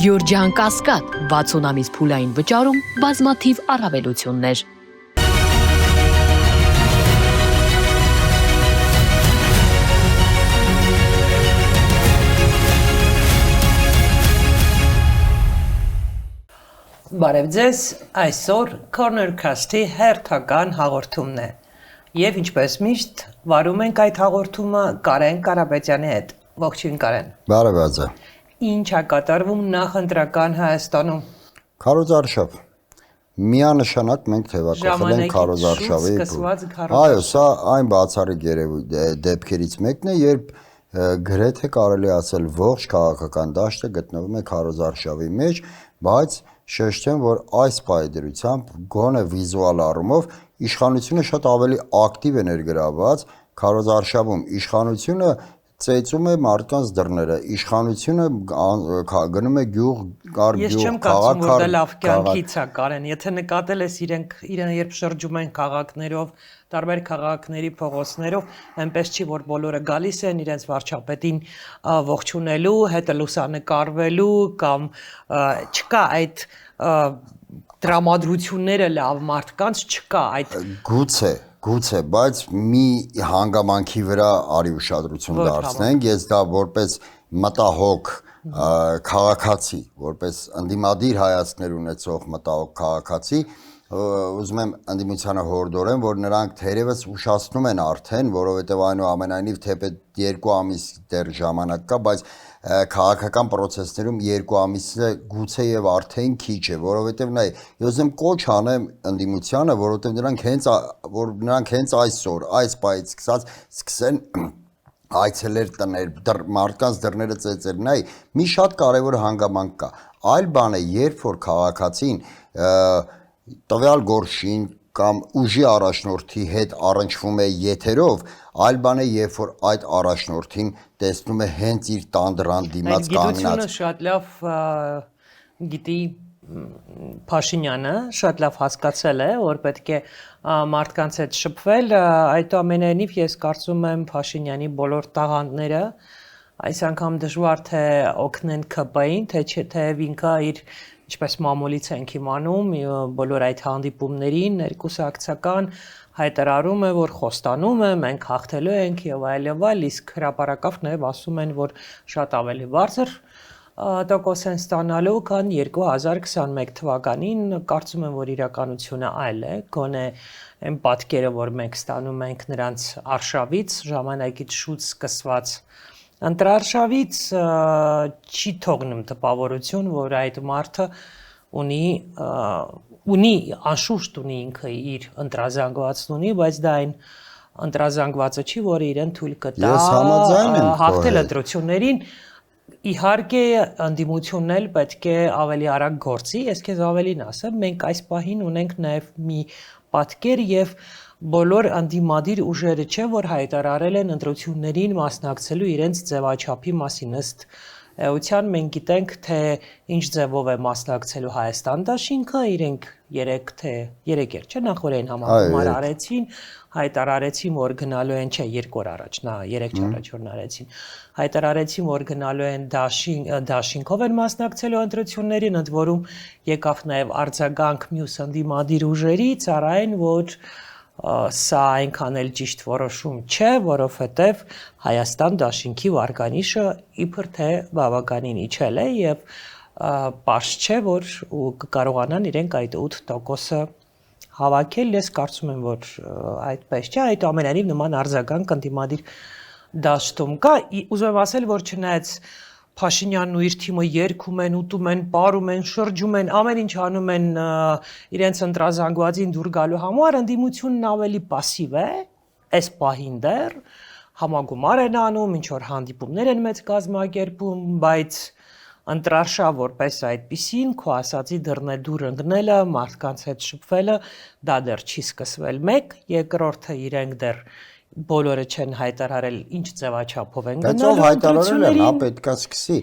Գյորջյան Կասկադ 60 ամիս փուլային վճարում բազմաթիվ առավելություններ։ Բարև ձեզ, այսօր Cornercast-ի հերթական հաղորդումն է։ Եվ ինչպես միշտ, վարում ենք այդ հաղորդումը Կարեն Կարապետյանի հետ։ Ողջույն Կարեն։ Բարև ձեզ։ Ինչ է կատարվում նախընտրական Հայաստանում։ Քարոզարշավ։ Միանշանակ մենք թեւակացել ենք քարոզարշավի։ Այո, սա այն բացառիկ դեպքերից մեկն է, երբ գրեթե կարելի ասել ողջ քաղաքական դաշտը գտնվում է քարոզարշավի մեջ, բայց շեշտեմ, որ այս պայդրությամբ գոնե վիզուալ առումով իշխանությունը շատ ավելի ակտիվ է ներգրաված քարոզարշավում։ Իշխանությունը ծեծում է մարդկանց դռները, իշխանությունը գնում է գյուղ, կար գյուղ, քաղաք։ Ես չեմ կարծում, որ դա լավ կյանքից է, Կարեն, եթե նկատել ես իրենք երբ շրջում են քաղաքներով, տարբեր քաղաքների փողոցներով, այնպես չի, որ բոլորը գալիս են իրենց վարչապետին ողջունելու, հետը լուսանկարվելու կամ չկա այդ տրամադրությունները լավ մարդկանց չկա այդ Գուցե, բայց մի հանգամանքի վրա արի ուշադրություն դարձնենք, ես դա որպես մտահոգ քաղաքացի, որպես ընդդիմադիր հայացքներ ունեցող մտահոգ քաղաքացի, ուզում եմ ընդդիմությանը հորդորեմ, որ նրանք թերևս ուշացնում են արդեն, որովհետև այնուամենայնիվ թեպետ 2 ամիս դեռ ժամանակ կա, բայց քաղաքական process-ներում 2 ամիսը գուցե եւ արդեն քիչ է, որովհետեւ նայ, ես ուզում կոչ անեմ ընդդիմությանը, որովհետեւ նրանք հենց այսօր, այս պայից սկսեն այցելեր տներ, մարդկանց դռները ծեծել, նայ, մի շատ կարևոր հանգամանք կա, այլ բան է, երբ որ քաղաքացին տվյալ գործին կամ ուժի առաջնորդի հետ առնչվում է եթերով, այլ բան է, երբ որ այդ առաջնորդին տեսնում է հենց իր տան դռան դիմաց կանգնած։ Գիտությունը շատ լավ գիտի Փաշինյանը, շատ լավ հասկացել է, որ պետք է մարդկանց հետ շփվել, այդուամենայնիվ ես կարծում եմ Փաշինյանի բոլոր տաղանդները այս անգամ դժվար թե օգնեն ԿՊ-ին, թե ինքը իր ինչպես մամուլից ենք իմանում, բոլոր այդ հանդիպումներին ներկուսակցական հայտարարում է, որ խոստանում է, մենք հաղթելու ենք եւ այլ, իսկ հրապարակավ նաեւ ասում են, որ շատ ավելի բարձր տոկոս են ստանալու, քան 2021 թվականին, կարծում եմ, որ իրականությունը այլ է, գոնե այն պատկերը, որ մենք ստանում ենք նրանց արշավից, ժամանակից շուտ սկսված ընտրարշավից չի թողնում տպավորություն, որ այդ մարդը ունի անշուշտ ունի ինքը իր ընտրազանգվածն ունի, բայց դա այն ընտրազանգվածը չի, որը իրեն թույլ կտա հաղթել ընտրություններին։ Իհարկե ընդդիմությունն էլ պետք է ավելի արագ գործի, ես քեզ ավելին ասեմ, մենք այս պահին ունենք նաև մի պատկեր եւ բոլոր ընդդիմադիր ուժերը չէ, որ հայտարարել են ընտրություններին մասնակցելու իրենց ձևաչափի մասին ըստ էության մենք գիտենք, թե ինչ ձևով է մասնակցելու Հայաստան դաշինքը, իրենք 3 չէ, նախորդին համագումար արեցին, հայտարարեցին, որ գնալու են, չէ, 2 օր առաջ, 3 առաջ որ արեցին, հայտարարեցին, որ գնալու են դաշինքով են մասնակցելու ընտրություններին, ընդ որում եկավ նաև արձագանք մյուս ընդդիմադիր ուժերից, առայն որ սա այնքան էլ ճիշտ որոշում չէ, որովհետև Հայաստան դաշինքի վարկանիշը իբր թե բավականին իջել է եւ պարզ չէ, որ կկարողանան իրենք այդ 8%-ը հավաքել, ես կարծում եմ, որ այդպես չէ, այդ ամենայնիվ նման արձագանք ընդդիմադիր դաշտում կա, ուզում եմ ասել, որ չնայած Փաշինյանն ու իր թիմը երգում են, ուտում են, պարում են, շրջում են, ամեն ինչ անում են իրենց ընտրազանգվածին դուր գալու համար, ընդդիմությունն ավելի пассив է, այս պահին դեռ համագումար են անում, ինչ որ հանդիպումներ են մեծ կազմակերպում, բայց ընտրարշավ որպես այդպիսին, քո ասածի դռնեդուր ընկնելը, մարդկանց հետ շփվելը, դա դեռ չի սկսվել։ Մեկ, երկրորդը իրենք դեռ բոլորը չեն հայտարարել ինչ ձևաչափով են գնալու ընտրություններին, նա պետքա սկսի։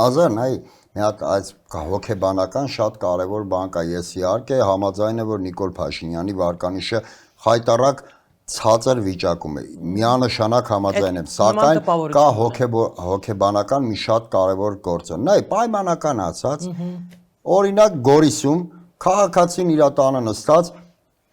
Ազար, նայ, մի հատ այս հոգեբանական շատ կարևոր բան կա, ես իհարկե համաձայն եմ, որ Նիկոլ Փաշինյանի վարկանիշը խայտառակ ցածր վիճակում է։ Միանշանակ համաձայն եմ, սակայն կա հոգեբանական մի շատ կարևոր գործոն։ Նայ, պայմանական ասած, օրինակ Գորիսում քաղաքացին իր տանը նստած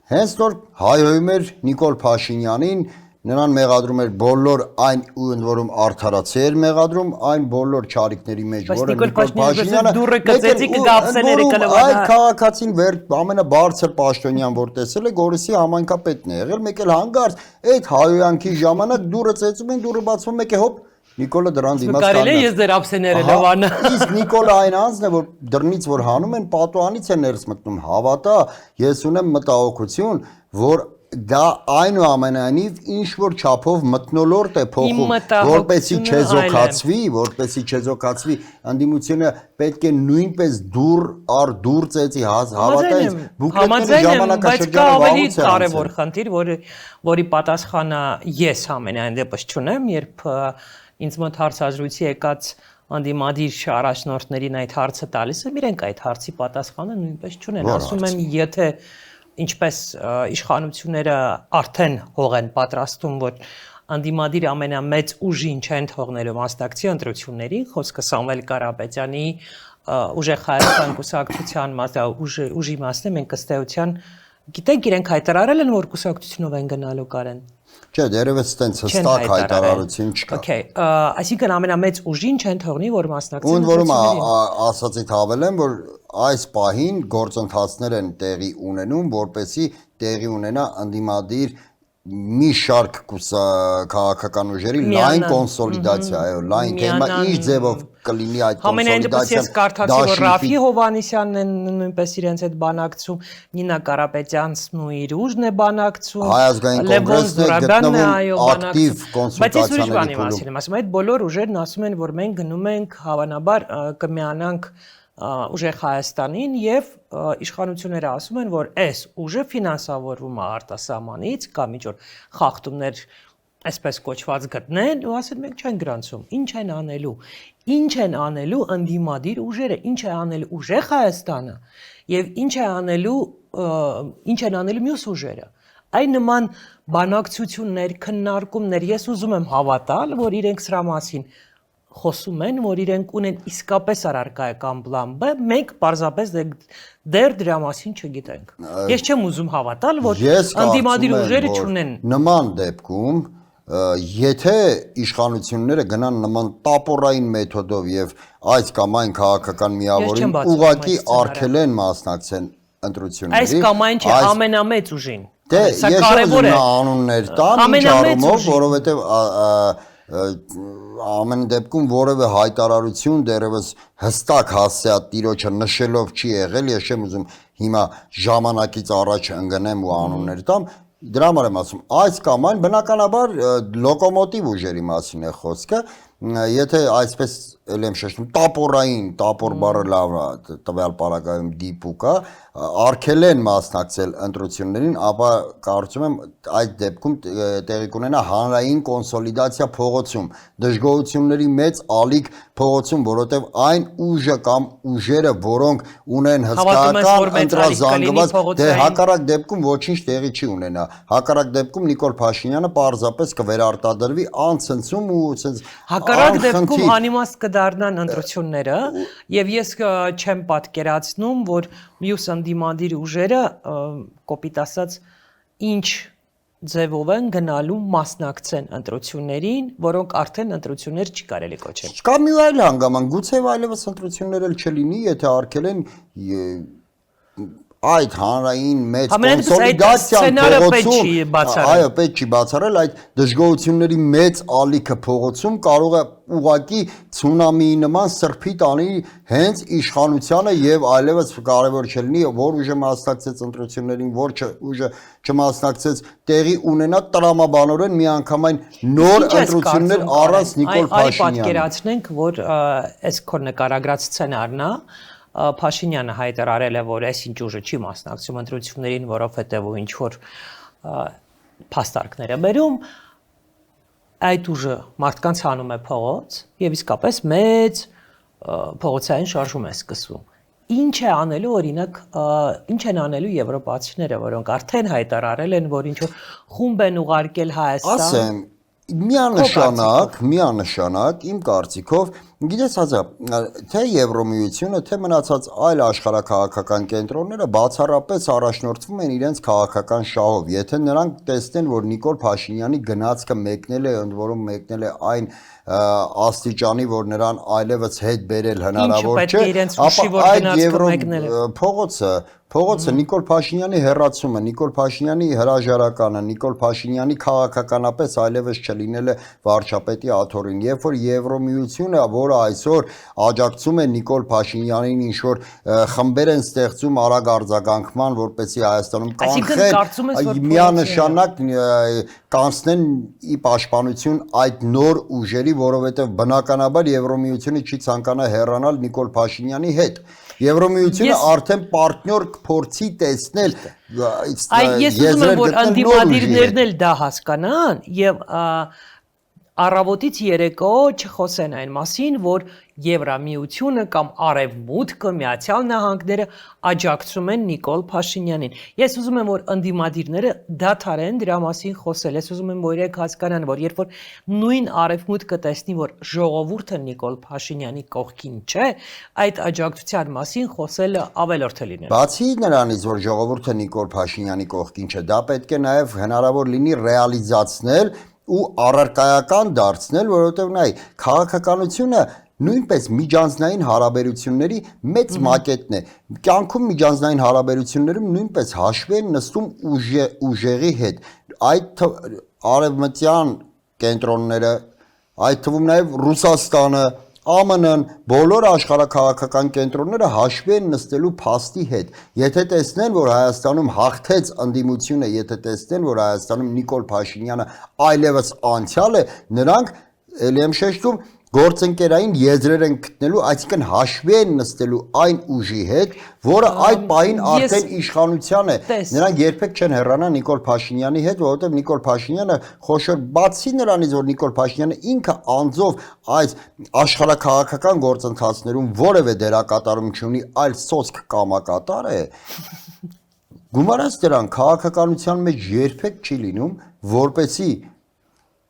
հենց նոր հայհոյում էր Նիկոլ Փաշինյանին, նրան մեղադրում էր բոլոր այն ու ընդ որում արդարացի էր մեղադրում այն բոլոր չարիքների մեջ, որը Նիկոլ Փաշինյանը դուրը կծեցի կգապսեները կլվանա։ Այդ քաղաքացին ամենաբարձր պաշտոնյան, որ տեսել է, Գորիսի համայնքապետն է եղել, մեկ էլ հանգարց այդ հայհոյանքի ժամանակ դուրը ծեծում են, դուրը բացվում, մեկ է հոպ Նիկոլը դրան դիմաց կանգնած։ Կարելի է ես դեր ափսեները լվանա։ Իսկ Նիկոլը այն անձն է, որ դռնից որ հանում են, պատուհանից է ներս մտնում։ Հավատա, ես ունեմ մտահոգություն, որ դա այնուամենայնիվ ինչ որ չափով մթնոլորտ է փոխում, որպեսի չեզոքացվի, ընդդիմությունը պետք է նույնպես դուր ծեծի հավատա ինձ։ Համաձայն եմ, բայց կա ավելի կարևոր խնդիր, որի պատասխանը ես ամենայն դեպս չունեմ, երբ ինձ մոտ հարցազրույցի եկած անդիմադիր առաջնորդներին այդ հարցը տալիս եմ, իրենք այդ հարցի պատասխանը նույնպես չունեն։ Ասում են, եթե ինչպես իշխանությունները արդեն հող են պատրաստում, որ անդիմադիր ամենամեծ ուժին չեն թողնելու մասնակցի ընտրություններին, խոսքը Սամվել Կարապետյանի ուժեղ Հայաստան կուսակցության ուժի մասն է, մենք ըստ էության գիտենք իրենք հայտարարել են, որ կուսակցությունով են գնալու Կարեն։ Չէ, դերևս այդպես հստակ հայտարարություն չկա։ Okay, այսինքն ամենամեծ ուժին չեն թողնի, որ մասնակցի ընտրություններին։ Ոնց որում ասացիդ հավելեմ, որ այս պահին գործընթացներ են տեղի ունենում, որպեսզի տեղի ունենա ընդդիմադիր մի շարք քաղաքական ուժերի լայն կոնսոլիդացիա, այո, լայն թեմա ինչ ձևով կլինի այդ կոնսոլիդացիան։ Ես կարդացի, որ Ռաֆի Հովհաննիսյանն նույնպես իրենց հետ բանակցում, Նինա Կարապետյանն ու իր ուժն է բանակցում, Հայազգային կոնգրեսն է գտնվում ակտիվ կոնսուլտացիաների փուլում։ Բայց ես ուրիշ բանի մասին եմ ասում, այդ բոլոր ուժերն ասում են, որ մենք գնում ենք հավանաբար կմիանանք ուժեղ Հայաստանին եւ իշխանությունները ասում են, որ այս ուժը ֆինանսավորվում է արտասահմանից կամ ինչ որ խախտումներ այսպես կոչված գտնեն ու ասեն մենք չենք գրանցում։ Ինչ են անելու։ Ինչ են անելու ընդդիմադիր ուժերը, ինչ է անելու ուժեղ Հայաստանը եւ ինչ են անելու մյուս ուժերը։ Այն նման բանակցություններ, քննարկումներ, ես ուզում եմ հավատալ, որ իրենք սրա մասին խոսում են, որ իրենք ունեն իսկապես առարկայական պլան B, մենք պարզապես դեռ դրա մասին չգիտենք։ Ես չեմ ուզում հավատալ, որ ընդդիմադիր ուժերը չունեն։ Նման դեպքում, եթե իշխանությունները գնան նման տապորային մեթոդով եւ այս կամ այն քաղաքական միավորին ուղղակի արգելեն մասնակցեն ընտրությունների։ Այս կամ այն չէ, ամենամեծ ուժին։ Սա կարևոր է։ Անուններ տան, ճարումով, որովհետեւ ամեն դեպքում որևէ հայտարարություն դերևս հստակ հասցեատիրոջը նշելով չի եղել, ես չեմ ուզում հիմա ժամանակից առաջ ընկնեմ ու անուններ տամ, դրա համար եմ ասում, այս կամ այն բնականաբար լոկոմոտիվ ուժերի մասին է խոսքը, եթե այսպես էլ եմ շեշտում, տապոր բառը լավ է, տվյալ պարագայում դիպուկ է, արգելեն մասնակցել ընտրություններին, ապա կարծում եմ այդ դեպքում տեղի կունենա հանրային կոնսոլիդացիա փողոցում, դժգոհությունների մեծ ալիք փողոցում, որովհետև այն ուժը կամ ուժերը, որոնք ունեն հսկայական ընտրազանգված, դե հակառակ դեպքում ոչինչ տեղի չի ունենա, հակառակ դեպքում Նիկոլ Փաշինյանը պարզապես կվերարտադրվի անցնցում ու հակառակ դեպքում անիմաստ կդառնան ընտրությունները եւ ես չեմ պատկերացնում, որ մյուս ընդդիմադիր ուժերը կոպիտ ասած ինչ ձևով են գնալու մասնակցեն ընտրություններին, որոնք արդեն ընտրություններ չի կարելի կոչել։ Կա մի այլ հանգամանք, գուցե այլևս ընտրություններ էլ չլինի, եթե արգելեն այդ հանրային մեծ կոնսոլիդացիան փողոցում, այո, պետք չի բացառել, այդ դժգոհությունների մեծ ալիքը փողոցում կարող է ուղղակի ցունամիի նման սրբի տանի հենց իշխանությանը եւ այլևս կարեւոր չլինի, որ ուժը մասնակցեց ընտրություններին, որ ուժը չմասնակցեց, տեղի ունենա տրամաբանորեն միանգամայն նոր ընտրություններ առանց Նիկոլ Փաշինյանի։ Այ պատկերացնենք, որ այս քո նկարագրած սցենարն է, Փաշինյանը հայտարարել է, որ այս ինչ ուժը չի մասնակցում ընտրություններին, որովհետև ու ինչ որ փաստարկներ է բերում, այդ ուժը մարդկանց հանում է փողոց եւ իսկապես մեծ փողոցային շարժում է սկսվում։ ինչ է անելու օրինակ ինչ են անելու եվրոպացիները, որոնք արդեն հայտարարել են, որ ինչ որ խումբ են ուղարկել Հայաստան։ Ասեմ, միանշանակ իմ կարծիքով, գիտես հազա, թե Եվրոմիությունը, թե մնացած այլ աշխարհաքաղաքական կենտրոնները բացառապես առաջնորդվում են իրենց քաղաքական շահով։ Եթե նրանք տեսնեն, որ Նիկոլ Փաշինյանի գնացքը մեկնել է, ընդ որում մեկնել է այն աստիճանի, որ նրան այլևս հետ բերել հնարավոր չէ, ապա այդ փողոցը Նիկոլ Փաշինյանի հեռացումը, Նիկոլ Փաշինյանի հրաժարականը, Նիկոլ Փաշինյանի քաղաքականապես այլևս չլինելը վարչապետի աթոռին, երբ որ Եվրոմիությունը, որը այսօր աջակցում է Նիկոլ Փաշինյանին, ինչ որ խմբեր են ստեղծում արագ արձագանքման, որպեսզի Հայաստանում կանխեն, միանշանակ կանցնեն ի պաշտպանություն այդ նոր ուժերի, որովհետև բնականաբար Եվրոմիությունը չի ցանկանա հեռանալ Նիկոլ Փաշինյանի հետ։ Եվրոմիությունը արդեն պարտներ կփորձի տեսնել, ես ուզում եմ, որ անդիմադիրներն էլ դա հասկանան եւ առավոտից երեկո չխոսեն այն մասին, որ Եվրամիությունը կամ Արևմուտքը, Միացյալ Նահանգները աջակցում են Նիկոլ Փաշինյանին։ Ես ուզում եմ, որ անդիմադիրները դադարեն դրա մասին խոսել։ Ես ուզում եմ, որ իրենք հասկանան, որ երբ որ նույն Արևմուտքը տեսնի, որ ժողովուրդը Նիկոլ Փաշինյանի կողքին չէ, այդ աջակցության մասին խոսելը ավելորդ է լինելու։ Բացի նրանից, որ ժողովուրդը Նիկոլ Փաշինյանի կողքին չէ, դա պետք է նաև հնարավոր լինի ռեալիզացնել ու առարկայական դարձնել, որովհետև նայ քաղաքականությունը նույնպես միջանձնային հարաբերությունների մեծ մակետն է։ Կյանքում միջանձնային հարաբերություններում նույնպես հաշվի են նստում ուժերի հետ։ Այդ արևմտյան կենտրոնները, այդ թվում նաև Ռուսաստանը, ԱՄՆ-ն, բոլոր աշխարհաքաղաքական կենտրոնները հաշվի են նստելու փաստի հետ։ Եթե տեսնեն, որ Հայաստանում հաղթեց ընդդիմությունը, եթե տեսնեն, որ Հայաստանում Նիկոլ Փաշինյանը այլևս անցյալ է, նրանք ելի եմ շեշտում գործընկերային եզրեր են գտնելու, այսինքն հաշվի են նստելու այն ուժի հետ, որը այդ պահին արդեն իշխանության է։ Նրանք երբեք չեն հեռանա Նիկոլ Փաշինյանի հետ, որովհետև Նիկոլ Փաշինյանը խոշոր բացի նրանից, որ Նիկոլ Փաշինյանը ինքը անձով այս աշխարհաքաղաքական գործընթացներում որևէ դերակատարում չունի, այլ սոսկ կամակատար է, գումարած դրան քաղաքականության մեջ երբեք չի լինում, որպեսի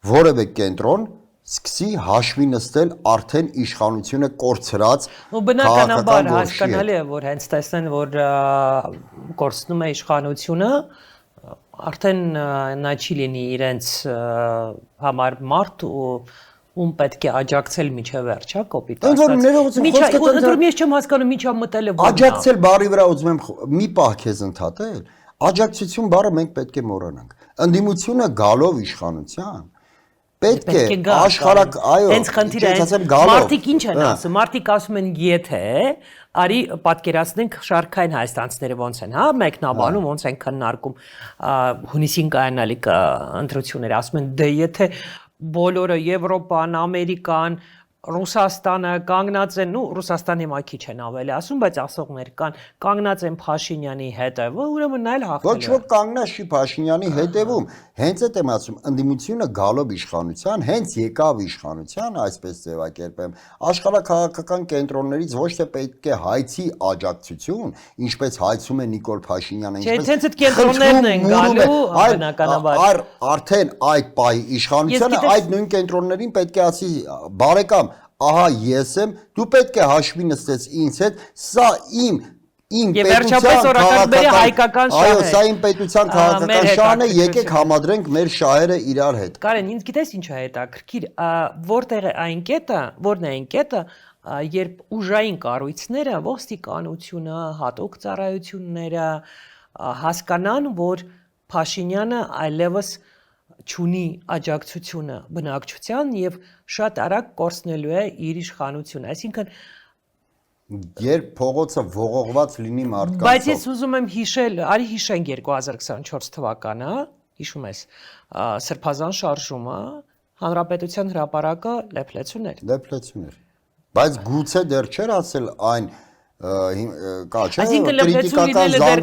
որևէ կենտրոն սկսի հաշվի նստել արդեն իշխանությունը կորցրած բնականաբար հասկանալի է, որ հենց տեսնեն, որ կորցնում է իշխանությունը, արդեն նա չի լինի իրենց համար մարդ ու ում պետք է աջակցել միջև վերջ, հա, կոպիտ ասած։ Ես չեմ հասկանում ինչա մտել է որն։ Աջակցել բառի վրա ուզում եմ մի պահ քեզ ընդհատել։ Աջակցություն բառը մենք պետք է մոռանանք։ Ընդդիմությունը գալով իշխանության պետք է աշխարհակ, այո, հենց խնդիրը մարդիկ ինչ են ասում, մարդիկ ասում են եթե արի պատկերացնենք շարքային հայաստանցիները ոնց են, հա, մեկնաբանում ոնց են քննարկում հունիսին կայանալիք ընտրությունները, ասում են դե եթե բոլորը Եվրոպան, Ամերիկան, Ռուսաստանը կանգնած են, ու Ռուսաստանի հիմա քիչ են ավելի ասում, բայց ասողներ կան, կանգնած են Փաշինյանի հետևը, ուրեմն նա էլ հաղթել է։ Ոչ ոք կանգնած չի Փաշինյանի հետևում, հենց այդ եմ ասում, ընդդիմությունը գալով իշխանության, հենց եկավ իշխանության, այսպես ձևակերպեմ, աշխարհաքաղաքական կենտրոններից ոչ թե պետք է հայցի աջակցություն, ինչպես հայցում է Նիկոլ Փաշինյանը, ինչպես հենց այդ կենտրոններն են գալու, բնականաբար։ Արդեն այդ պահի իշխանությունը այդ նույն կենտրոններին պետք է ասի բարեկամ, ահա ես եմ, դու պետք է հաշվի նստես ինձ հետ, սա իմ հայկական շահ է։ Այո, սա իմ պետության քաղաքական շահն է, եկեք համադրենք մեր շահերը իրար հետ։ Կարեն, ինձ գիտես ինչ է հետաքրքիր, որտեղ է այն կետը, որն է այն կետը, երբ ուժային կառույցները, ոստիկանությունը, հատուկ ծառայությունները հասկանան, որ Փաշինյանը այլևս չունի աջակցությունը բնակչության եւ շատ արագ կորցնելու է իր իշխանությունը, այսինքն երբ փողոցը ողողված լինի մարդկանցով։ Բայց ես ուզում եմ հիշել, արի հիշենք 2024 թվականը, հիշում ես, Սրբազան շարժումը, Հանրապետության հրապարակը լեփլեցուն էր։ Բայց գուցե դեռ չէր ասել այն կա, չէ՞, Այսինքն լրացում լինելը դեռ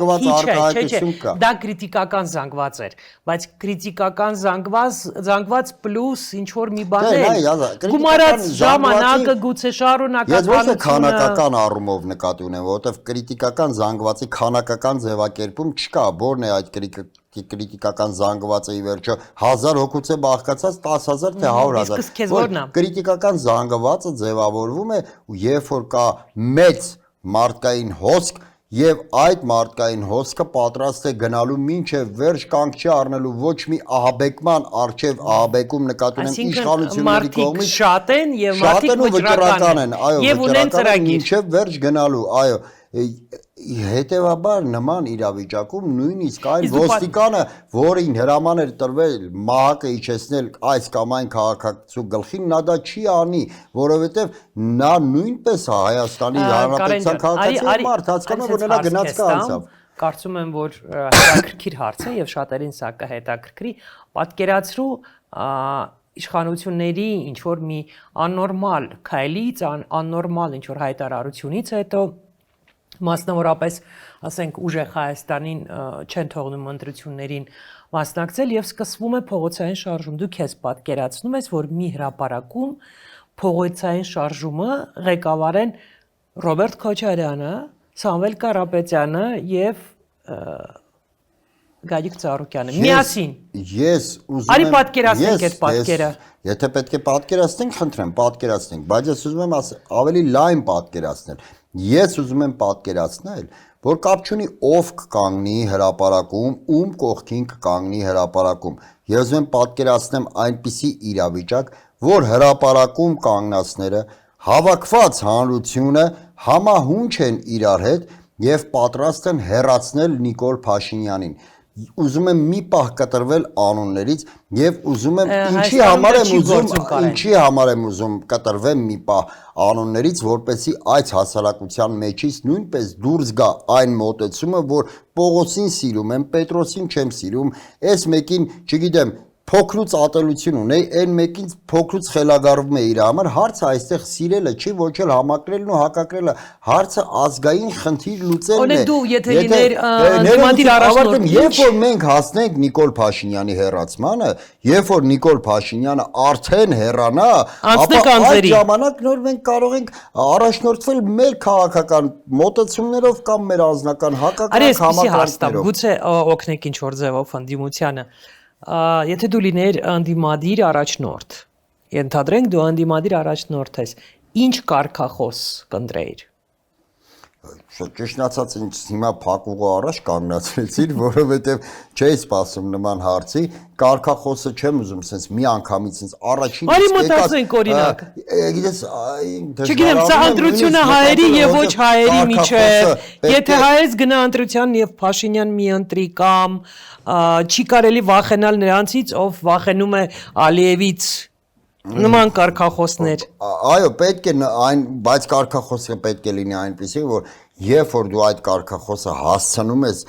քիչ է, չէ, դա քրիտիկական զանգված էր, բայց քրիտիկական զանգված պլյուս ինչ որ մի բան է։ Գումարած ժամանակը գուցե շարունակականությունը։ Ես ոչ թե քանակական առումով նկատի ունեմ, որովհետև քրիտիկական զանգվածի քանակական ձևակերպում չկա, որն է այդ քրիտիկական զանգվածը ի վերջո 1000 հոգուց է բաղկացած 10000 թե 100000։ Քրիտիկական զանգվածը ձևավորվում է, երբ որ կա մեծ մարդկային հոսք եւ այդ մարդկային հոսքը պատրաստ է գնալու մինչեւ վերջ կանգ չի առնելու ոչ մի ահաբեկման արչեւ ահաբեկում նկատի ունեմ իշխանությունների կողմից շատ են եւ մարդիկ վճռական են, եւ ունեն ծրագիր մինչեւ վերջ գնալու, այո, հետևաբար նման իրավիճակում նույնիսկ այն ոստիկանը, որին հրաման էր տրվել մահակը իջեցնել այս կամ այն քաղաքացու գլխին, նա դա չի անի, որովհետև նա նույնպես Հայաստանի Հանրապետության քաղաքացի մարդ, հասկանում որ նրա գնացքը անցավ։ Կարծում եմ, որ հետաքրքիր հարց է եւ շատերին սա կհետաքրքրի, պատկերացրու իշխանությունների ինչ որ մի աննորմալ քայլից, աննորմալ ինչ որ հայտարարությունից հետո մասնավորապես, ասենք, ուժեղ Հայաստանին չեն թողնում ընտրություններին մասնակցել եւ սկսվում է փողոցային շարժում։ Դու քեզ պատկերացնում ես, որ մի հրապարակում փողոցային շարժումը ղեկավարեն Ռոբերտ Քոչարյանը, Սամվել Կարապետյանը եւ Գագիկ Ծառուկյանը միասին։ Ես ուզում եմ Արի պատկերացնենք այդ պատկերը։ Եթե պետք է պատկերացնենք, խնդրեմ, պատկերացնենք, բայց ես ուզում եմ ավելի լայն պատկերացնել։ Ես ուզում եմ պատկերացնել, որ կապ չունի ով կկանգնի հրապարակում, ում կողքին կկանգնի հրապարակում։ Ես ուզում եմ պատկերացնեմ այնպիսի իրավիճակ, որ հրապարակում կանգնածները հավաքված հանրությունը համահունչ են իրար հետ եւ պատրաստ են հեռացնել Նիկոլ Փաշինյանին։ Ուզում եմ մի պահ կտրվել անուններից եւ ուզում եմ ինչի համար եմ ուզում կտրվեմ մի պահ անուններից, որպեսզի այս հասարակության մեջից նույնպես դուրս գա այն մոտեցումը, որ Պողոսին սիրում եմ, Պետրոսին չեմ սիրում, այս մեկին, չգիտեմ, փոքրուց ատելություն ունեի, այն մեկին փոքրուց խելագարվում է իր համար, հարցը այստեղ սիրելը չի, ոչ էլ համակրելն ու հակակրելը, հարցը ազգային խնդիր լուծելն է։ Օրինակ դու եթե լիներ դիմադիր առաջնորդ, երբ որ մենք հասնենք Նիկոլ Փաշինյանի հեռացմանը, երբ որ Նիկոլ Փաշինյանը արդեն հեռանա, ապա այդ ժամանակ նոր մենք կարող ենք առաջնորդվել մեր քաղաքական մոտեցումներով կամ մեր անձնական հակակրանք համակրանքներով։ Գուցե օգնեք ինչ որ ձևով ընդդիմությանը Եթե դու լիներ անդիմադիր առաջնորդ, ենթադրենք դու անդիմադիր առաջնորդ ես, ինչ կարգախոս կընտրեիր։ Ճիշտն ասած ինձ հիմա փակուղու առաջ կանգնացրեցիր, որովհետև չէի սպասում նման հարցի, կարգախոսը չեմ ուզում sense մի անգամից sense առաջին Արի մտածենք օրինակ։ Գիտես, չգիտեմ, սա ընտրությունը հայերի եւ ոչ հայերի միջեւ, եթե հայերս գնա ընտրության եւ Փաշինյան մի ընտրի կամ չի կարելի վախենալ նրանցից, ով վախենում է Ալիևից նման կարգախոսներ։ Այո, պետք է այն, բայց կարգախոսը պետք է լինի այնպեսի, որ երբ որ դու այդ կարգախոսը հասցնում ես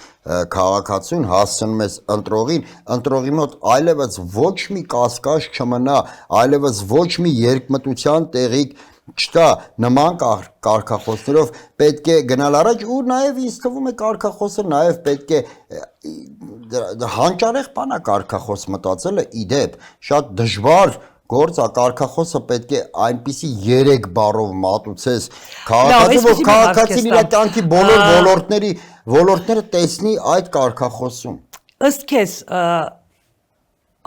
քաղաքացուն, հասցնում ես ընտրողի մոտ այլևս ոչ մի կասկած չմնա, այլևս ոչ մի երկմտության տեղիք չկա, նման կարգախոսներով պետք է գնալ առաջ ու նաև ինձ թվում է կարգախոսը նաև պետք է հանճարեղ բան է կարգախոս մտածելը իդեպ, շատ դժվար գործ է կարգախոսը պետք է այնպիսի 3 բառով մատուցես քաղաքացին, որ քաղաքացին իր կյանքի բոլոր ոլորտները տեսնի այդ կարգախոսում։ Ըստ քեզ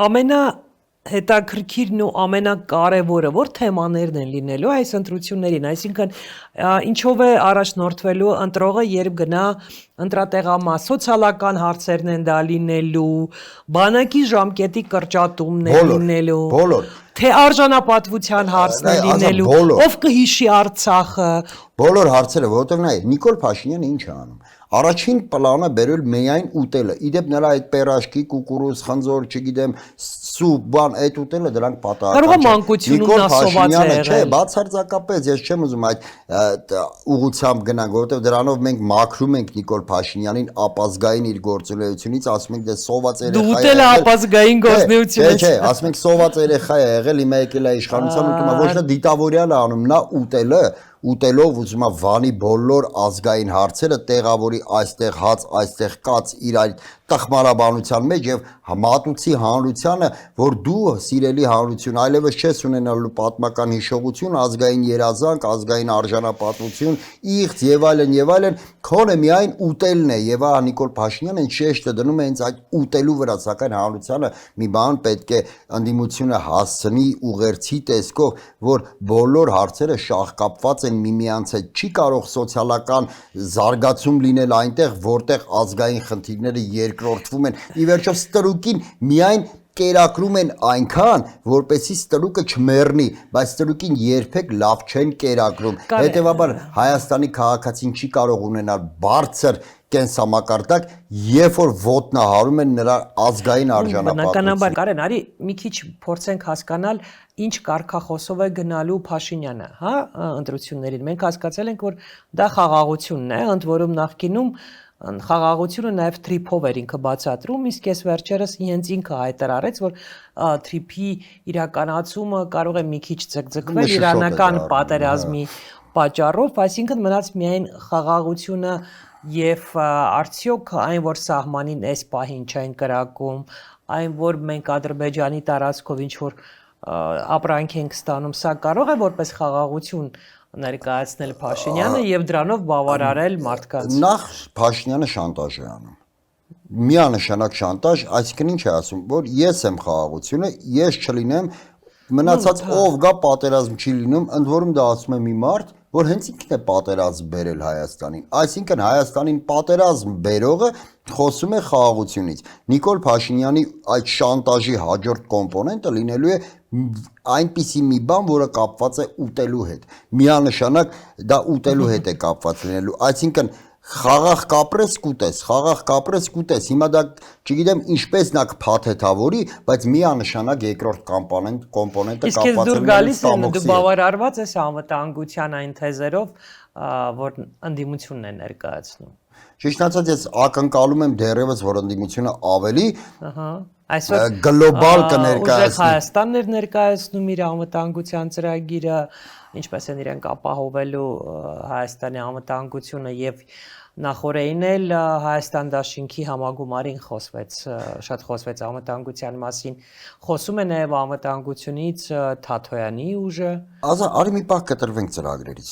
ամենահետաքրքիրն ու ամենակարևորը որ թեմաներն են լինելու այս ընտրություններին, այսինքն ինչով է առաջնորդվելու ընտրողը, երբ գնա ընտրատեղամաս, սոցիալական հարցերն են դա լինելու, բանակի ժամկետի կրճատումն է լինելու, թե արժանապատվության հարցն է լինելու, ով կհիշի Արցախը։ Բոլոր հարցերը, որովհետև նայ Նիկոլ Փաշինյանը ինչ է անում։ Առաջին պլանը բերել միայն ուտելը։ Իդեպ նրա այդ պերաշկի, կուկուրուզ, խնձոր, չգիտեմ, սուպ, բան, այդ ուտելը դրանք պատահական չէ։ Նիկոլ Փաշինյանը չէ, բացարձակապես ես չեմ ուզում այդ ուղղությամբ գնանք, որովհետև դրանով մենք մաքրում ենք Նիկոլ Փաշինյանին ապազգային իր գործունեությունից, ասում ենք դե սոված երեխա Դու ուտել ապազգային գործունեությունից։ Չէ, ասում ենք սոված երեխա է եղել, հիմա եկել է իշխանության ուտում, ոչ թե դիտավորյալ է անում, նա ուտելով ուզում է վանի բոլոր ազգային հարցերը տեղավորի այստեղ հաց, այստեղ կաց իր այդ տխմարաբանության մեջ եւ մատուցի հանրությանը, որ դու սիրելի հանրություն այլևս չես ունենալու պատմական հիշողություն, ազգային երազանք, ազգային արժանապատվություն, իղձ եւ այլն, քոնը միայն ուտելն է եւ Նիկոլ Փաշինյանը շեշտը դնում է հենց այդ ուտելու վրա, սակայն հանրությանը մի բան պետք է ընդդիմությունը հասցնի ուղերձի տեսքով, որ բոլոր հարցերը շահկապված են միմյանց հետ, չի կարող սոցիալական զարգացում լինել այնտեղ, որտեղ ազգային խնդիրները երկրորդվում են, ի վերջո ստրուկին միայն կերակրում են այնքան, որպեսզի ստրուկը չմեռնի, բայց ստրուկին երբեք լավ չեն կերակրում, հետևաբար Հայաստանի քաղաքացին չի կարող ունենալ բարձր կենսամակարդակ, երբ որ ոտնահարում են նրա ազգային արժանապատվությունը։ Բնականաբար, Կարեն, արի մի քիչ փորձենք հասկանալ, ինչ կարգախոսով է գնալու Փաշինյանը, հա, ընտրություններին։ Մենք հասկացել ենք, որ դա խաղաղությունն է, ընդ որում նախկինում խաղաղությունը նաև թրիփով էր ինքը բացատրում, իսկ ես վերջերս հենց ինքը հայտարարեց, որ թրիփի իրականացումը կարող է մի քիչ ձգձգվել իրանական պատերազմի պատճառով, այսինքն մնաց միայն խաղաղությունը եւ արդյոք այն, որ սահմանին այս պահին չեն կրակում, այն, որ մենք Ադրբեջանի տարածքով ինչ որ ապրանք ենք ստանում, սա կարող է որպես խաղաղություն ներկայացնել Փաշինյանը եւ դրանով բավարարել մարդկանց։ Նախ Փաշինյանը շանտաժ է անում։ Միանշանակ շանտաժ, այսինքն ինչ է ասում, որ ես եմ խաղաղությունը, ես չլինեմ, մնացած ով գա պատերազմ չի լինում, ընդ որում դա ասում է մի մարդ, որ հենց ինքն է պատերազմ բերել Հայաստանին։ Այսինքն Հայաստանին պատերազմ բերողը խոսում է խաղաղությունից։ Նիկոլ Փաշինյանի այդ շանտաժի հաջորդ կոմպոնենտը լինելու է այնպիսի մի բան, որը կապված է ուտելու հետ։ Միանշանակ դա ուտելու հետ է կապված լինելու։ Այսինքն խաղաղ կապրես կուտես, հիմա դա չգիտեմ ինչպես նա կփաթեթավորի, բայց միանշանակ երկրորդ կոմպոնենտը կապված է։ Իսկ դուր գալիս է, դու բավարարված ես անվտանգության այն թեզերով, որ ընդդիմությունն է ներկայացնում։ Ճիշտ ասած, ես ակնկալում եմ դեռևս, որ ընդդիմությունը ավելի այսօր գլոբալ կներկայացնի։ Հայաստանն էր ներկայացնում իր անվտանգության ծրագիրը, ինչպես են իրենք ապահովելու Հայաստանի անվտանգությունը եւ նախորդին էլ Հայաստան դաշինքի համագումարին շատ խոսվեց անվտանգության մասին, խոսում է նաեւ անվտանգությունից Թաթոյանի ուժը։ Արի մի պահ կտրվենք ծրագրերից։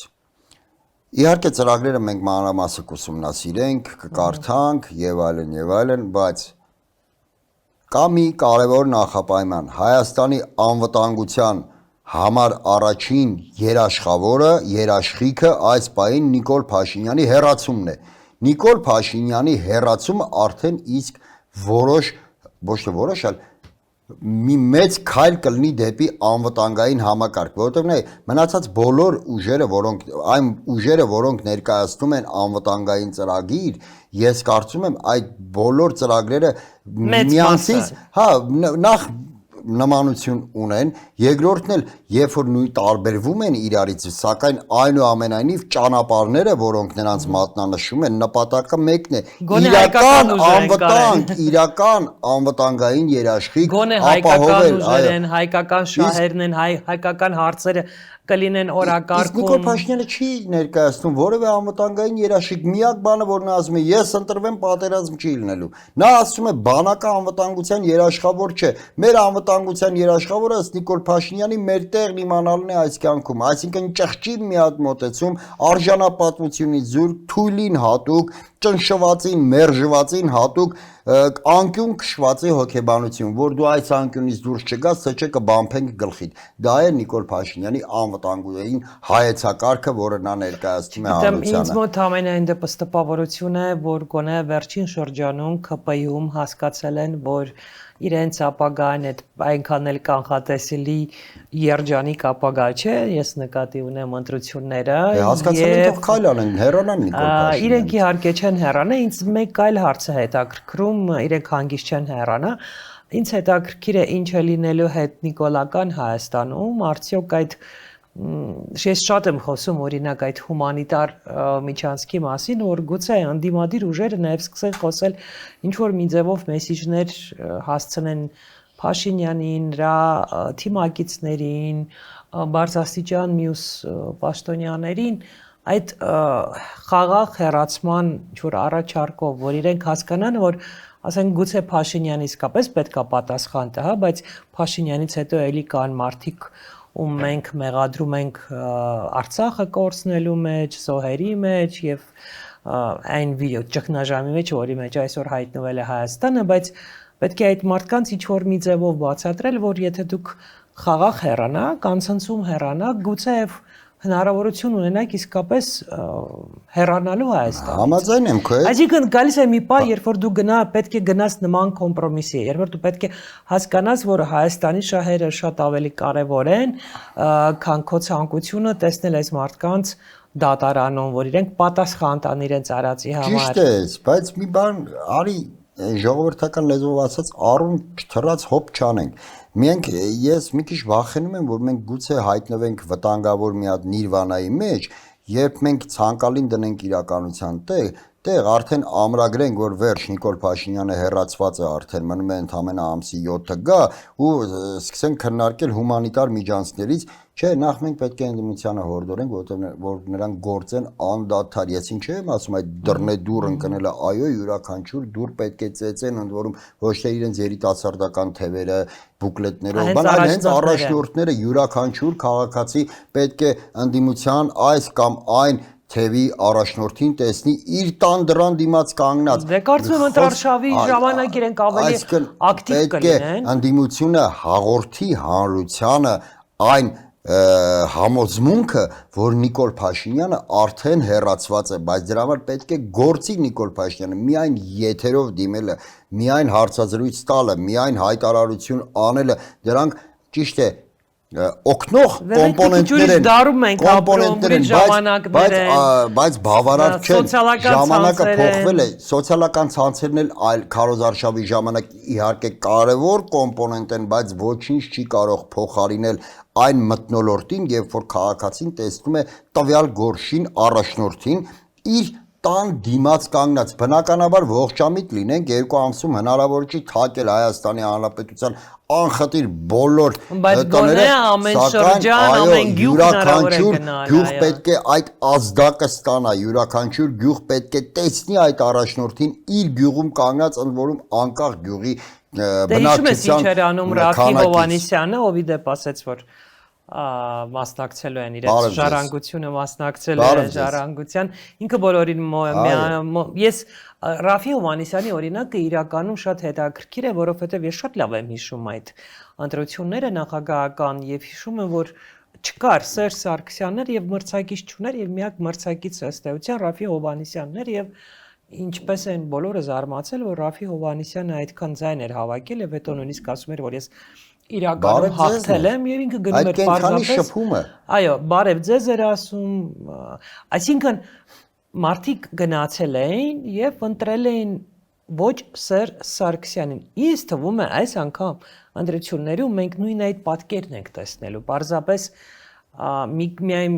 Իհարկե ծրագրերը մենք մանրամասը կուսումնասիրենք, կկարդանք եւ այլն, բայց կա մի կարևոր նախապայման Հայաստանի անվտանգության համար առաջին երաշխիքը այս պահին Նիկոլ Փաշինյանի հեռացումն է։ Նիկոլ Փաշինյանի հեռացումը արդեն իսկ ոչ թե որոշ, այլ մի մեծ քայլ կլինի դեպի անվտանգային համակարգ, որովհետև մնացած բոլոր ուժերը, որոնք ներկայացնում են անվտանգային ծրագիր, ես կարծում եմ այդ բոլոր ծրագրերը միասին, նախ նմանություն ունեն, երկրորդն էլ երբ որ նույն տարբերվում են իրարից, սակայն այնուամենայնիվ ճանապարհները, որոնք նրանց մատնանշում են, նպատակը մեկն է՝ իրական անվտանգային երաշխիք ապահովել, հայկական շահերն են, հայկական հարցերը կլինեն օրակարգում։ Իսկ Նիկոլ Փաշինյանը չի ներկայացնում որևէ անվտանգային երաշխիք, միակ բանը, որ նա ասում է, ես ընտրվեմ, պատերազմ չի լինելու։ Նա ասում է, բանակը անվտանգության երաշխավոր չէ։ Մեր անվտանգության երաշխավորը ըստ Նիկոլ Փաշինյանի մեր տեղն իմանալն է այս կյանքում, այսինքն ճղճին մի հատ մոտեցում, արժանապատվությունից զուրկ, թույլին հատուկ, ճնշվածին, մերժվածին հատուկ, անկյուն քշվածի հոգեբանություն, որ դու այս անկյունից դուրս չգաս, թե կբամփենք գլխիդ։ Դա է Նիկոլ Փաշինյանի անվտանգության հայեցակարգը, որը նա ներկայացնում է հանրությանը։ Ինձ մոտ ամենայն դեպս տպավորություն է, որ գոնե վերջին շրջանում ԿՊ-ում հասկացել են, որ իրենց ապագան այդ այնքան էլ կանխատեսելի երջանիկ ապագա չէ, ես նկատի ունեմ ընտրությունները։ Հասկացել են, թող քայլ անեն, հեռանան Նիկոլ Փաշինյանը։ Իրենք իհարկե չեն հեռանա, ինձ մեկ այլ հարց է հետաքրքրում, իրենք հանգիստ չեն հեռանա։ Ինձ հետաքրքիր է ինչ է լինելու հետ նիկոլական Հայաստանում, արդյոք այդ Ես շատ եմ խոսում օրինակ այդ հումանիտար միջանցքի մասին, որ գուցե անդիմադիր ուժերը նաև սկսեն խոսել ինչ որ մի ձևով մեսիջներ հասցնեն Փաշինյանին, նրա թիմակիցներին, բարձրաստիճան մյուս պաշտոնյաներին այդ խաղաղ հեռացման ինչ-որ առաջարկով, որ իրենք հասկանան, որ ասենք գուցե Փաշինյանն իսկապես պետքա պատասխան տա, բայց Փաշինյանից հետո էլի կան մարդիկ, ում մենք մեղադրում ենք Արցախը կորցնելու մեջ, զոհերի մեջ եւ այն ճգնաժամի մեջ, որի մեջ այսօր հայտնվել է Հայաստանը, բայց պետք է այդ մարդկանց ինչ-որ մի ձևով բացատրել, որ եթե դուք խաղաղ հեռանաք, անցնցում հեռանաք, գուցե հնարավորություն ունենաք իսկապես հեռանալու Հայաստանից։ Համաձայն եմ քո հետ։ Այսինքն գալիս է մի պահ, երբ որ դու պետք է գնաս նման կոմպրոմիսի, երբ որ դու պետք է հասկանաս, որ Հայաստանի շահերը շատ ավելի կարևոր են, քան քո ցանկությունը տեսնել այս մարդկանց դատարանում, որ իրենք պատասխան տան իրենց արածի համար։ Ճիշտ է, բայց մի բան արի ժողովրդական լեզվով ասած առուն չթռած հոп չանենք։ Մենք ես մի քիչ վախենում եմ, որ մենք գուցե հայտնվենք վտանգավոր մի հատ նիրվանայի մեջ, երբ մենք ցանկալին դնենք իրականության տեղ արդեն ամրագրենք, որ վերջ Նիկոլ Փաշինյանը հեռացված է, արդեն մնում է ընդամենը ամսի 7-ը գա ու սկսենք քննարկել հումանիտար միջանցքներից, չէ, նախ մենք պետք է ընդդիմությանը հորդորենք, որ նրանք գործեն անդադար, ես ինչ եմ ասում, այդ դռնե դուռ ընկնելը, այո, յուրաքանչյուր դուռ պետք է ծեծեն, ընդ որում ոչ թե իրենց երիտասարդական թևերը, բուկլետներով, բան այլ հենց առաջնորդները յուրաքանչյուր քաղաքացի պետք է ընդդիմության այս կամ այն թևի առաջնորդին տեսնի իր տան դռան դիմաց կանգնած։ Դե կարծում եմ ընտրարշավի ժամանակ իրենք ավելի ակտիվ կլինեն։ Ընդդիմությունը հաղորդի հանրությանը այն համոզմունքը, որ Նիկոլ Փաշինյանը արդեն հեռացված է, բայց դրա համար պետք է գործի Նիկոլ Փաշինյանը, միայն եթերով դիմելը, միայն հարցազրույց տալը, միայն հայտարարություն անելը, դրանք ճիշտ է օգնող կոմպոնենտներ են, բայց բավարար չեն, ժամանակը փոխվել է, սոցիալական ցանցերն էլ այլ քարոզարշավի ժամանակ իհարկե կարևոր կոմպոնենտ են, բայց ոչինչ չի կարող փոխարինել այն մթնոլորտին, երբ որ քաղաքացին տեսնում է տվյալ գործին առաջնորդին իր տան դիմաց կանգնած, բնականաբար ողջամիտ լինենք, 2 ամսում հնարավոր չի թակել Հայաստանի Հանրապետության անխտիր բոլոր տները, սակայն յուրաքանչյուր գյուղ պետք է այդ ազդակը ստանա, յուրաքանչյուր գյուղ պետք է տեսնի այդ առաջնորդին իր գյուղում կանգնած, ընդ որում անկախ գյուղի բնակչության Ռաֆի Հովհաննիսյանը, ով ի դեպ ասեց, որ մասնակցելու են իրենց ժառանգությունը մասնակցելու է ժառանգության ինքը բոլորին ես Ռաֆի Հովհաննիսյանի օրինակը իրականում շատ հետաքրքիր է, որովհետև ես շատ լավ եմ հիշում այդ ընտրությունները նախագահական եւ հիշում եմ, որ չկար Սերժ Սարգսյաններ եւ մրցակից չուներ եւ միակ մրցակից ըստ էության Ռաֆի Հովհաննիսյանն էր եւ ինչպես են բոլորը զարմացել, որ Ռաֆի Հովհաննիսյանը այդքան ձայն էր հավաքել եւ հետո նույնիսկ ասում էր, որ ես իրականում հաղթել եմ եւ ինքը գնում էր պարզապես այո, բարև ձեզ էր ասում, այսինքն մարդիկ գնացել էին եւ ընտրել էին ոչ Սերժ Սարգսյանին։ Ինձ թվում է այս անգամ ընտրություններում մենք նույն այդ պատկերն ենք տեսնելու, պարզապես միայն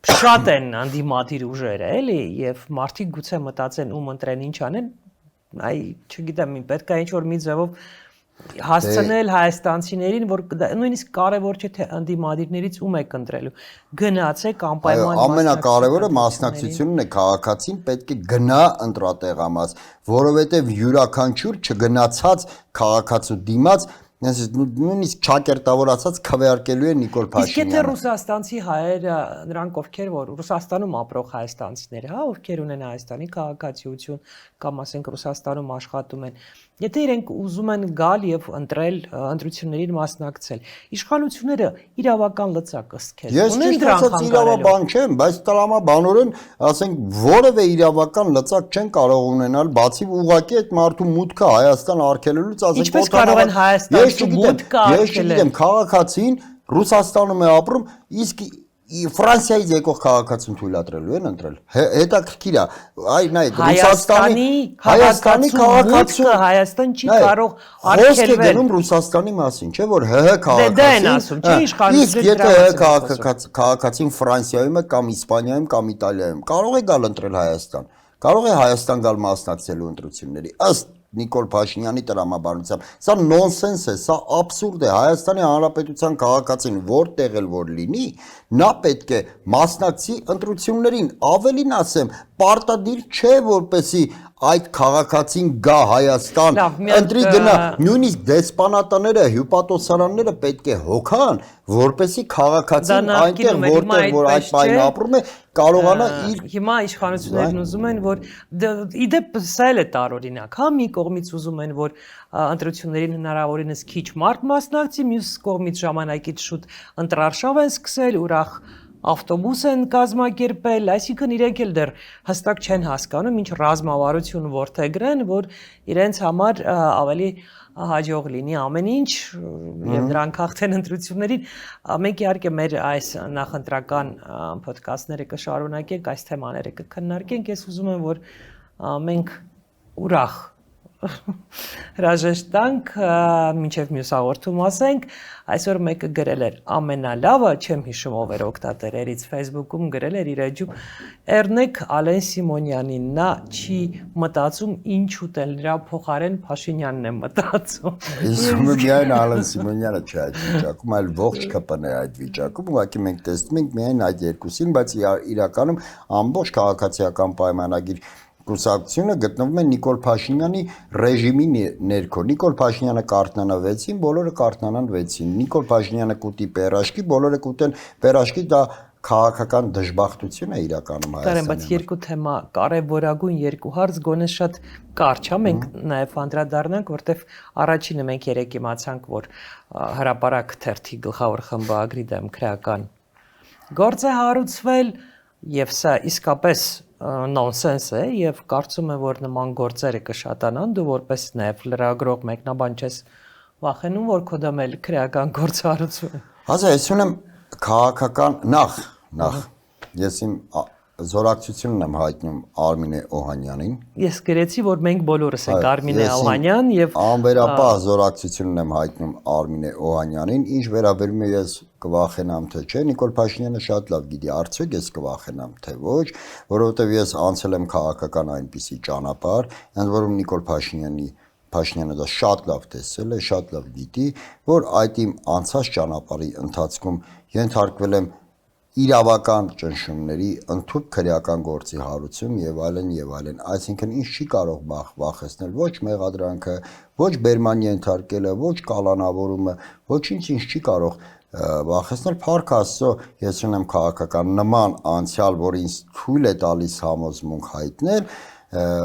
շատ են անդիմադիր ուժերը, էլի, եւ մարդիկ գուցե մտածեն ում ընտրեն ինչ անեն, այ չգիտեմ, պետք է ինչ-որ մի ձևով հասցնել հայաստանցիներին, որ նույնիսկ կարևոր չէ թե անդիմադիրներից ում եք ընտրելու, գնացեք անպայման ամենակարևորը մասնակցությունն է, քաղաքացին պետք է գնա ընտրատեղամաս, որովհետև յուրաքանչյուր չգնացած քաղաքացու դիմաց նույնիսկ չակերտավորացած քվեարկելու է Նիկոլ Փաշինյանը։ Իսկ եթե ռուսաստանցի հայերը, նրանք ովքեր որ Ռուսաստանում ապրող հայաստանցիներ, հա, ովքեր ունեն Հայաստանի քաղաքացիություն կամ ասենք Ռուսաստանում աշխատում են, եթե իրենք ուզում են գալ եւ ընտրել ընտրություններին մասնակցել, իշխանությունները իրավական լծակ ըստ ունեն դրանք իրավաբան չեմ, բայց տրամաբանորեն, ասենք, որևէ իրավական լծակ չեն կարող ունենալ, բացի ուղղակի այդ մարդու մուտքը Հայաստան արգելելուց, ասենք, ինչպես կարող են Հայաստան Ես չգիտեմ, քաղաքացին Ռուսաստանում է ապրում, իսկ Ֆրանսիայից եկող քաղաքացին թույլատրելու են ընտրել։ Հետաքրքիր է, այ նայեք, Հայաստանի քաղաքացու Հայաստան չի կարող արգելվել։ Խոսք է գնում Ռուսաստանի մասին, չէ՞ որ ՀՀ քաղաքացին։ Իսկ եթե ՀՀ քաղաքացին Ֆրանսիայում է կամ Իսպանիայում կամ Իտալիայում, կարող է գալ ընտրել Հայաստան։ Կարող է Հայաստան գալ մասնակցելու ընտրությունների։ Ըստ Նիկոլ Փաշինյանի տրամաբանությամբ, սա նոնսենս է, սա աբսուրդ է։ Հայաստանի Հանրապետության քաղաքացին որտեղ էլ որ լինի, նա պետք է մասնակցի ընտրություններին, ավելին ասեմ, պարտադիր չէ, որպեսի այդ քաղաքացին գա Հայաստան, ընտրի գնա, նույնիսկ դեսպանատները, հյուպատոսարանները պետք է հոգան, որպեսի քաղաքացին այնտեղ որտեղ որ այդ պայն ապրում է, կարողանա իր հիմա իշխանություններն ուզում են, որ իդեպ սա էլ է տարօրինակ, հա, մի կողմից ուզում են, որ ընտրություններին հնարավորինս քիչ մարդ մասնակցի, մյուս կողմից ժամանակից շուտ ընտրարշավ են սկսել, ուրախ ավտոբուս են կազմակերպել, այսինքն իրենք էլ դեռ հստակ չեն հասկանում, ինչ ռազմավարություն որդեգրեն, որ իրենց համար ավելի հաջող լինի ամեն ինչ եւ նրանք հաղթեն ընտրություններին։ Մենք իհարկե մեր այս նախընտրական ոդկասթները կշարունակենք, այս թեմաները կքննարկենք։ Ես ուզում եմ, որ մենք ուրախ հրաժեշտ տանք, մինչև մյուս հաղորդում ասենք, այսօր մեկը գրել էր ամենալավը, չեմ հիշում ով էր օգտատերերից Facebook-ում գրել էր իր էջում, Էրնեկ Ալեն Սիմոնյանին, նա չի մտածում ինչ ուտել, նրա փոխարեն Փաշինյանն է մտածում։ Իսկ միայն Ալեն Սիմոնյանը չէ այդ վիճակում, այլ ողջ ԿՊՆ է այդ վիճակում, ուղղակի մենք տեսնում ենք միայն այդ երկուսին, բայց իրականում ամբողջ քաղաքացիական պայմանագիր կուսակցությունը գտնվում է Նիկոլ Փաշինյանի ռեժիմի ներքո։ Նիկոլ Փաշինյանը կարթնանվեցին, բոլորը կարթնանվեցին։ Նիկոլ Փաշինյանը կուտի պերաշկի, բոլորը կուտեն պերաշկի, դա քաղաքական դժբախտություն է իրականում Հայաստանում։ Բայց երկու թեմա, կարևորագույն երկու հարց գոնե շատ կարճ է, մենք նաև անդրադառնանք, որտեվ առաջինը մենք երեք իմացանք, որ հրապարակ թերթի գլխավոր խմբագրի դեմ քրեական գործ է հարուցվել, եւ սա իսկապես նոնսենս է եւ կարծում եմ որ նման գործերը կշատանան դու որպես նաև լրագրող մեկնաբան չես վախենում որ քո դեմ էլ քրեական գործառություն հազա ես ունեմ քաղաքական նախ ես իմ զորակցությունն եմ հայտնում Արմինե Օհանյանին ես գրեցի որ մենք բոլորս ենք Արմինե Օհանյան եւ անվերապահ զորակցությունն եմ հայտնում Արմինե Օհանյանին ինչ վերաբերում է ես կվախենամ թե չէ Նիկոլ Փաշինյանը շատ լավ գիտի արդյոք ես կվախենամ թե ոչ որովհետև ես անցել եմ քաղաքական այնպիսի ճանապարհ ընդ որում Նիկոլ Փաշինյանը դա շատ լավ տեսել է շատ լավ գիտի որ այդ իմ անցած ճանապարհի ընթացքում ենթարկվել եմ իրավական ճնշումների ընդհանուր քրեական գործի հարուցում եւ այլն այսինքն ինչ չի կարող վախեցնել ոչ մեղադրանքը ոչ բերման ենթարկելը ոչ կալանավորումը ոչինչ չի կարող վախեցնել փառք Աստծո ես ունեմ քաղաքական նման անցյալ որ ինձ թույլ է տալիս համոզմունք հայտնել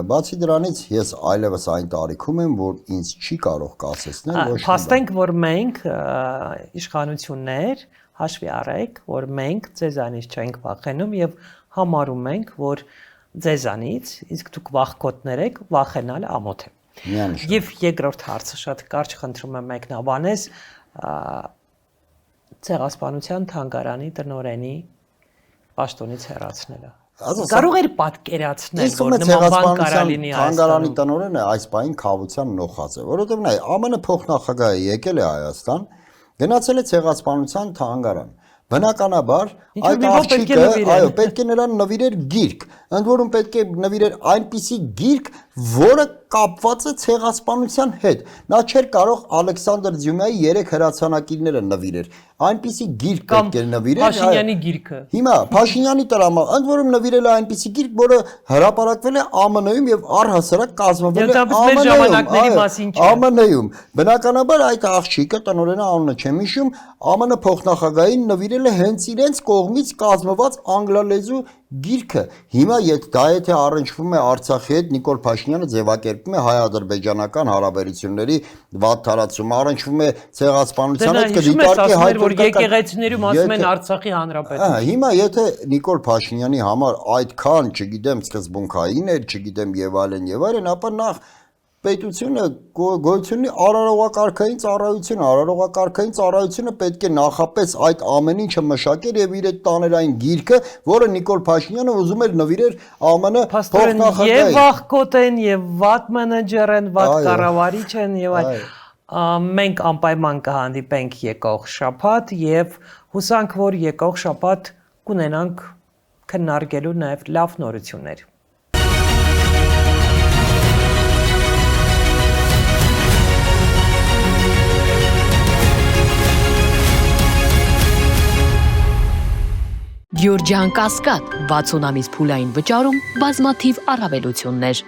բացի դրանից ես այլևս այն տարիքում եմ որ ինձ չի կարող կասեցնել ոչ փաստենք որ մենք իշխանություններ հաշվի առեք, որ մենք ձեզանից չենք վախենում եւ համարում ենք, որ ձեզանից, իսկ դուք վախկոտներ եք, վախենալը ամոթ է։ Եվ երկրորդ հարցը շատ կարճ խնդրում եմ մեկնաբանես ցեղասպանության թանգարանի տնօրենի պաշտոնից հեռացնելը։ Կարող էր պատկերացնել, որ նման բան կարա լինի Հայաստանում։ Թանգարանի տնօրենը այս պահին խավության նոխած է, որովհետեւ նա ԱՄՆ փոխնախագահը եկել է Հայաստան Գնացել է ցեղասպանության թանգարան։ Բնականաբար այդ աղջիկը, այո, պետք է նրան նվիրեր գիրք, ընդ որում պետք է նվիրեր այնպիսի գիրք, որը կապված է ցեղասպանության հետ։ Նա չէր կարող Ալեքսանդր Ձյումայի 3 հրացանակիրները նվիրեր։ Այնպիսի գիրք պետք է նվիրեր Փաշինյանի գիրքը։ Հիմա Փաշինյանի տրամա, ընդ որում նվիրել է այնպիսի գիրք, որը հրապարակվել է ԱՄՆ-ում եւ առհասարակ կազմվել է ԱՄՆ-ում։ Բնականաբար այդ աղջիկը տնօրենը անունը չեմ հիշում, ԱՄՆ փոխնախագահին նվիրել է հենց իրենց կողմից կազմված անգլալեզու գիրքը։ Հիմա եթե առնչվում է Արցախի հետ Նիկոլ Փաշինյանը ձևակերպում է հայ-ադրբեջանական հարաբերությունների վատթարացում, առնչվում է ցեղասպանության հետ կդիտարկի որ եկեղեցիներում ասում են Արցախի հանրապետություն։ Հիմա եթե Նիկոլ Փաշինյանի համար այդքան, չգիտեմ, սկզբունքային էր, չգիտեմ եւ այլն, ապա նախ պետությունը գոյությունի արարողակարգային ծառայությունը պետք է նախապես այդ ամեն ինչը մշակեր եւ իր այդ տաներ այն գիրքը, որը Նիկոլ Փաշինյանը ուզում էր նվիրեր ԱՄՆ փոխնախագահային։ Եվ աղքոտ են, եւ վատ մենեջեր են, վատ կառավարիչ են եւ այլ։ Մենք անպայման կհանդիպենք եկող շաբաթ եւ հուսանք, որ եկող շաբաթ կունենանք քննարկելու նաեւ լավ նորություններ։ Գյուրջան Կասկադ 60 ամիս փուլային վճարում բազմաթիվ առավելություններ